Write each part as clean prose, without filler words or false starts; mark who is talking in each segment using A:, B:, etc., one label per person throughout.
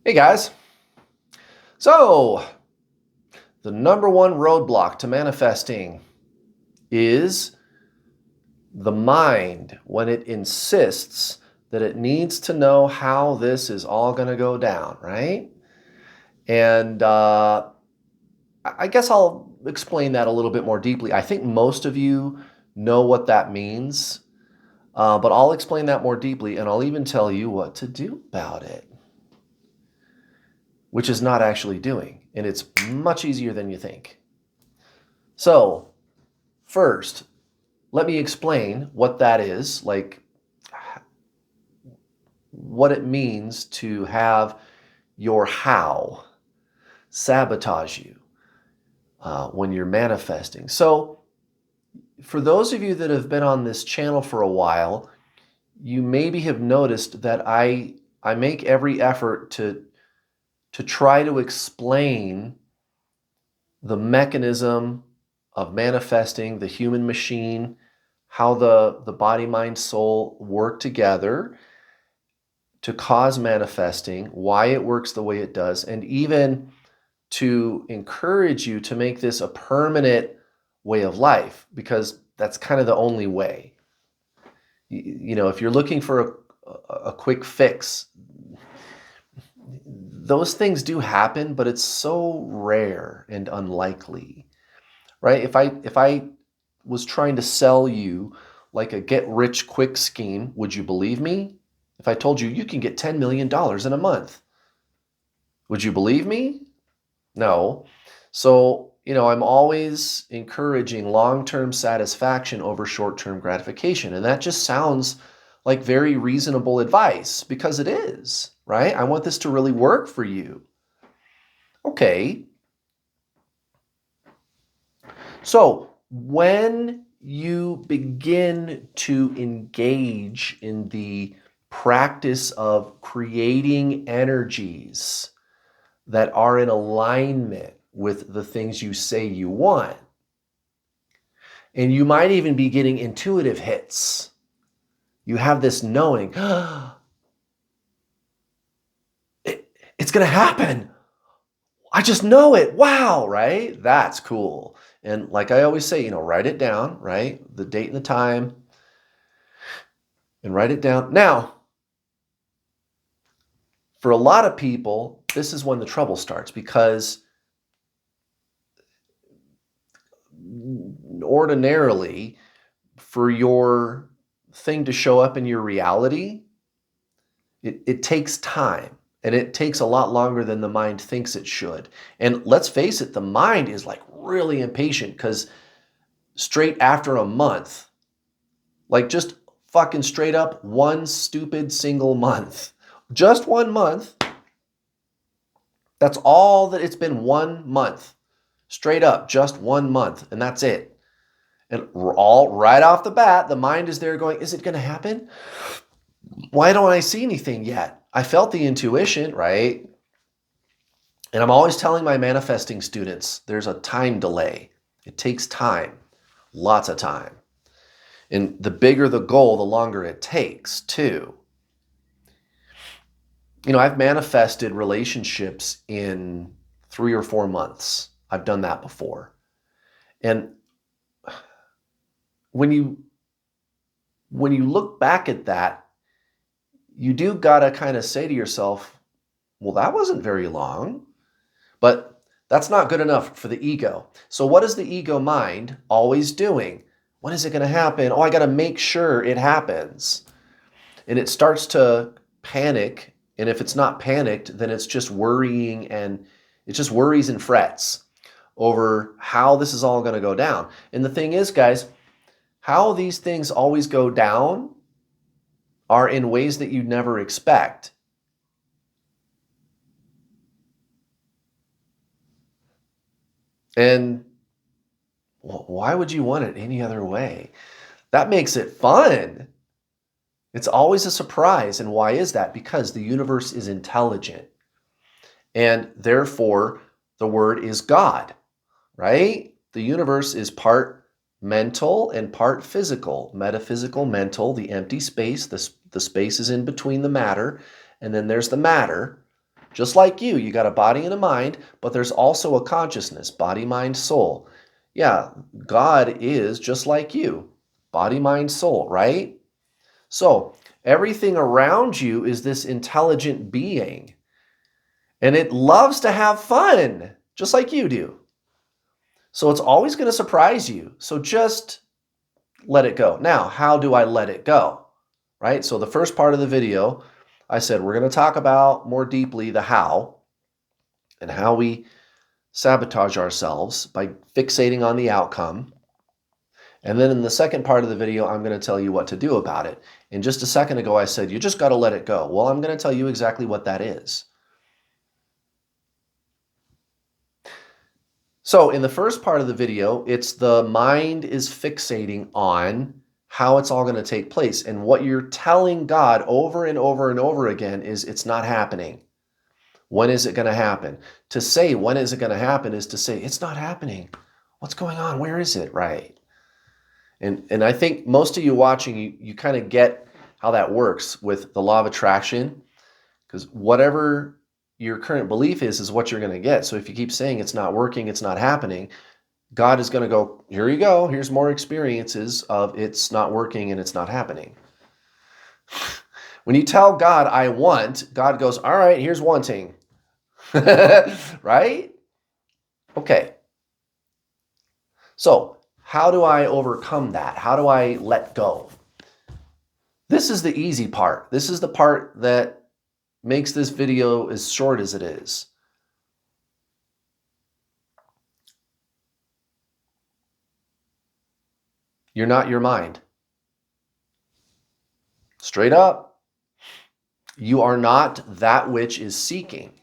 A: Hey guys. So, the number one roadblock to manifesting is the mind when it insists that it needs to know how this is all going to go down, right? And I guess I'll explain that a little bit more deeply. I think most of you know what that means, but I'll explain that more deeply and I'll even tell you what to do about it, which is not actually doing. And it's much easier than you think. So, first, let me explain what that is, like what it means to have your how sabotage you when you're manifesting. So, for those of you that have been on this channel for a while, you maybe have noticed that I make every effort to try to explain the mechanism of manifesting, the human machine, how the body, mind, soul work together to cause manifesting, why it works the way it does, and even to encourage you to make this a permanent way of life, because that's kind of the only way. You know, if you're looking for a quick fix, those things do happen, but it's so rare and unlikely, right? If I was trying to sell you like a get rich quick scheme, would you believe me? If I told you you can get $10 million in a month, would you believe me? No. So, I'm always encouraging long-term satisfaction over short-term gratification. And that just sounds like very reasonable advice because it is, right? I want this to really work for you. Okay. So, when you begin to engage in the practice of creating energies that are in alignment with the things you say you want, and you might even be getting intuitive hits. You have this knowing, it's going to happen. I just know it. Wow, right? That's cool. And like I always say, write it down, right? The date and the time, and write it down. Now, for a lot of people, this is when the trouble starts, because ordinarily, for your thing to show up in your reality, it takes time, and it takes a lot longer than the mind thinks it should. And let's face it, the mind is like really impatient, because straight after a month, like just fucking straight up one stupid single month, just 1 month, that's all that it's been, 1 month, straight up, just 1 month, and that's it. And all right off the bat, the mind is there going, is it going to happen? Why don't I see anything yet? I felt the intuition, right? And I'm always telling my manifesting students, there's a time delay. It takes time, lots of time. And the bigger the goal, the longer it takes, too. I've manifested relationships in 3 or 4 months. I've done that before. And when you look back at that, you do gotta kind of say to yourself, well, that wasn't very long. But that's not good enough for the ego. So what is the ego mind always doing? When is it going to happen? Oh, I got to make sure it happens. And it starts to panic. And if it's not panicked, then it's just worrying, and it just worries and frets over how this is all going to go down. And the thing is, guys, how these things always go down are in ways that you'd never expect. And why would you want it any other way? That makes it fun. It's always a surprise. And why is that? Because the universe is intelligent. And therefore, the word is God, right? The universe is part mental and part physical. Metaphysical, mental, the empty space. The space is in between the matter. And then there's the matter. Just like you got a body and a mind, but there's also a consciousness, body, mind, soul. Yeah, God is just like you, body, mind, soul, right? So everything around you is this intelligent being, and it loves to have fun, just like you do. So it's always going to surprise you. So just let it go. Now, how do I let it go? Right? So the first part of the video, I said we're going to talk about more deeply the how and how we sabotage ourselves by fixating on the outcome. And then in the second part of the video, I'm going to tell you what to do about it. And just a second ago, I said, you just got to let it go. Well, I'm going to tell you exactly what that is. So in the first part of the video, it's the mind is fixating on how it's all going to take place. And what you're telling God over and over and over again is it's not happening. When is it going to happen? To say when is it going to happen is to say it's not happening. What's going on? Where is it? Right. And I think most of you watching, you kind of get how that works with the law of attraction, because whatever your current belief is what you're going to get. So if you keep saying it's not working, it's not happening, God is going to go, here you go. Here's more experiences of it's not working and it's not happening. When you tell God, I want, God goes, all right, here's wanting. Right? Okay. So how do I overcome that? How do I let go? This is the easy part. This is the part that makes this video as short as it is. You're not your mind. Straight up. You are not that which is seeking.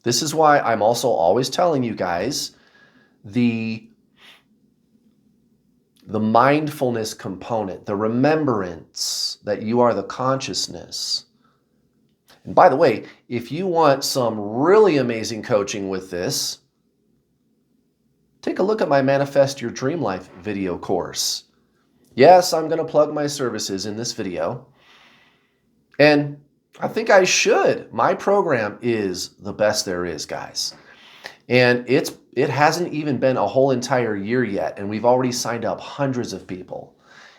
A: This is why I'm also always telling you guys the mindfulness component, the remembrance that you are the consciousness. And by the way, if you want some really amazing coaching with this, take a look at my Manifest Your Dream Life video course. Yes, I'm going to plug my services in this video. And I think I should. My program is the best there is, guys. And it hasn't even been a whole entire year yet, and we've already signed up hundreds of people.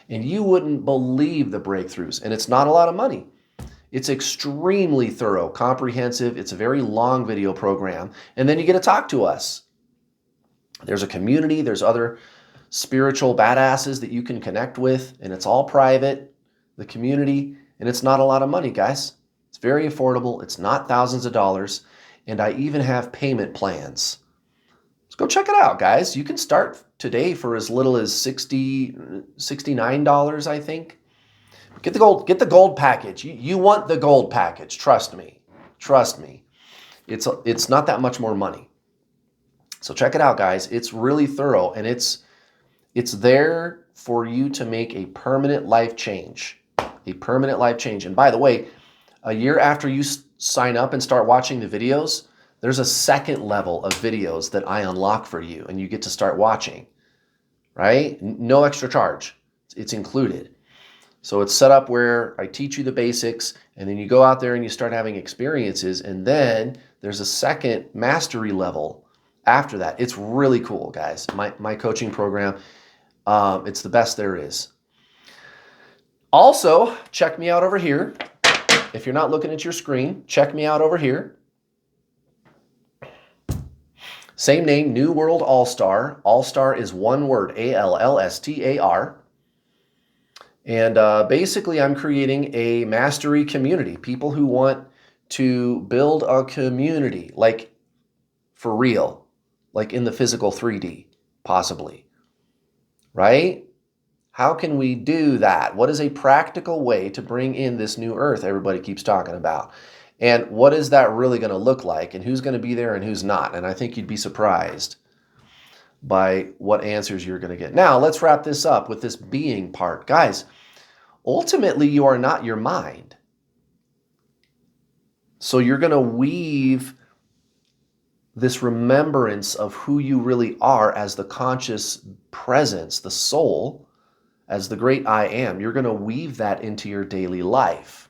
A: And you wouldn't believe the breakthroughs. And it's not a lot of money. It's extremely thorough, comprehensive. It's a very long video program. And then you get to talk to us. There's a community. There's other spiritual badasses that you can connect with. And it's all private, the community. And it's not a lot of money, guys. It's very affordable. It's not thousands of dollars. And I even have payment plans. So go check it out, guys. You can start today for as little as $69, I think. Get the gold package. You want the gold package. Trust me. Trust me. It's not that much more money. So check it out, guys. It's really thorough, and it's there for you to make a permanent life change. A permanent life change. And by the way, a year after you sign up and start watching the videos, there's a second level of videos that I unlock for you, and you get to start watching, right? No extra charge. It's included. So it's set up where I teach you the basics, and then you go out there and you start having experiences, and then there's a second mastery level after that. It's really cool, guys. My coaching program, it's the best there is. Also, check me out over here. If you're not looking at your screen, check me out over here. Same name, New World All-Star. All-Star is one word, A-L-L-S-T-A-R. And basically, I'm creating a mastery community. People who want to build a community, like for real, like in the physical 3D, possibly. Right? How can we do that? What is a practical way to bring in this new earth everybody keeps talking about? And what is that really going to look like? And who's going to be there and who's not? And I think you'd be surprised by what answers you're going to get. Now, let's wrap this up with this being part. Guys, ultimately, you are not your mind. So you're going to weave this remembrance of who you really are as the conscious presence, the soul, as the great I am. You're going to weave that into your daily life.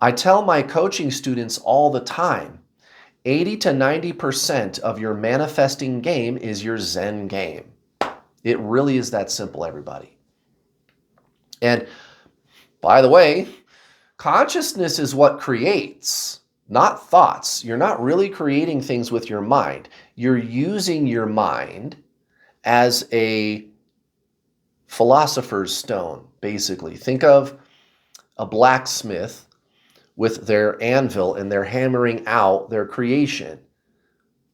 A: I tell my coaching students all the time, 80 to 90% of your manifesting game is your Zen game. It really is that simple, everybody. And by the way, consciousness is what creates, not thoughts. You're not really creating things with your mind. You're using your mind as a philosopher's stone, basically. Think of a blacksmith with their anvil and they're hammering out their creation.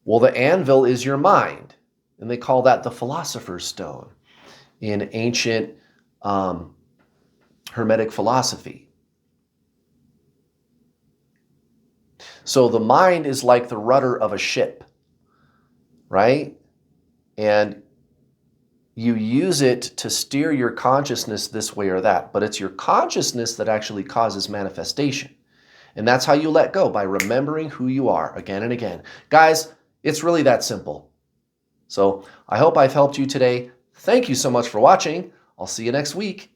A: Well, the anvil is your mind, and they call that the philosopher's stone in ancient Hermetic philosophy. So the mind is like the rudder of a ship, right? And you use it to steer your consciousness this way or that, but it's your consciousness that actually causes manifestation. And that's how you let go, by remembering who you are again and again. Guys, it's really that simple. So I hope I've helped you today. Thank you so much for watching. I'll see you next week.